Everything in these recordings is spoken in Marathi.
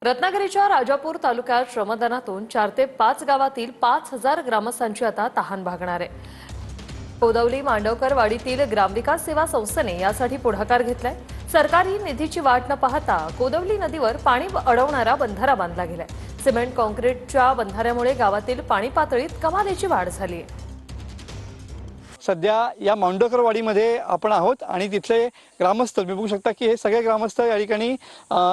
रत्नागिरीच्या राजापूर तालुक्यात श्रमदानातून 4 ते 5 गावातील 5,000 ग्रामस्थांची आता तहान भागणार आहे। कोदवली मांडवकरवाडीतील ग्रामविकास सेवा संस्थेने यासाठी पुढाकार घेतलाय। सरकारी निधीची वाट न पाहता कोदवली नदीवर पाणी अडवणारा बंधारा बांधला गेलाय। सिमेंट काँक्रीटच्या बंधाऱ्यामुळे गावातील पाणी पातळीत कमालीची वाढ झाली आहे। सध्या या मांडवकरवाडीमध्ये आपण आहोत आणि तिथले ग्रामस्थ मी बघू शकता की हे सगळे ग्रामस्थ या ठिकाणी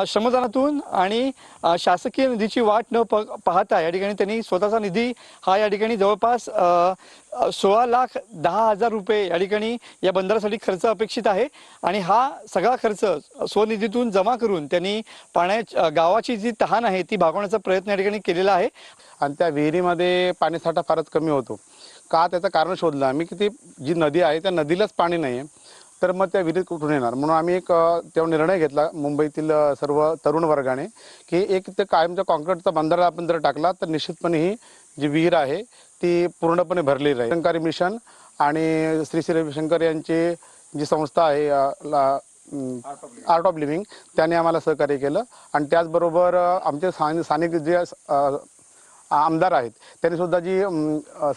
श्रमदानातून आणि शासकीय निधीची वाट न पाहता या ठिकाणी त्यांनी स्वतःचा निधी हा या ठिकाणी जवळपास 16,10,000 रुपये या ठिकाणी या बंदरासाठी खर्च अपेक्षित आहे आणि हा सगळा खर्च स्वनिधीतून जमा करून त्यांनी गावाची जी तहान आहे ती भागवण्याचा प्रयत्न या ठिकाणी केलेला आहे। आणि त्या विहिरीमध्ये पाणीसाठा फारच कमी होतो का त्याचं कारण शोधलं आम्ही की ती जी नदी आहे त्या नदीलाच पाणी नाही आहे, तर मग त्या विहिरीत कुठून येणार। म्हणून आम्ही तेव्हा निर्णय घेतला मुंबईतील सर्व तरुण वर्गाने की एक ते कायमचा कॉन्क्रीटचा बंधारा आपण जर टाकला तर निश्चितपणे ही जी विहीर आहे ती पूर्णपणे भरलेली राहील। शंकरी मिशन आणि श्री श्री रविशंकर यांची जी संस्था आहे आर्ट ऑफ लिव्हिंग त्याने आम्हाला सहकार्य केलं आणि त्याचबरोबर आमचे स्थानिक जे आमदार आहेत त्यांनी सुद्धा जी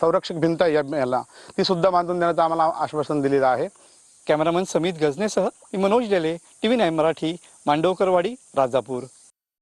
संरक्षक भिंत आहे याला ती सुद्धा बांधून देण्याचं आम्हाला आश्वासन दिलेलं आहे। कॅमेरामन समित गजनेसह मी मनोज डेले, TV9 मराठी, मांडवकरवाडी, राजापूर।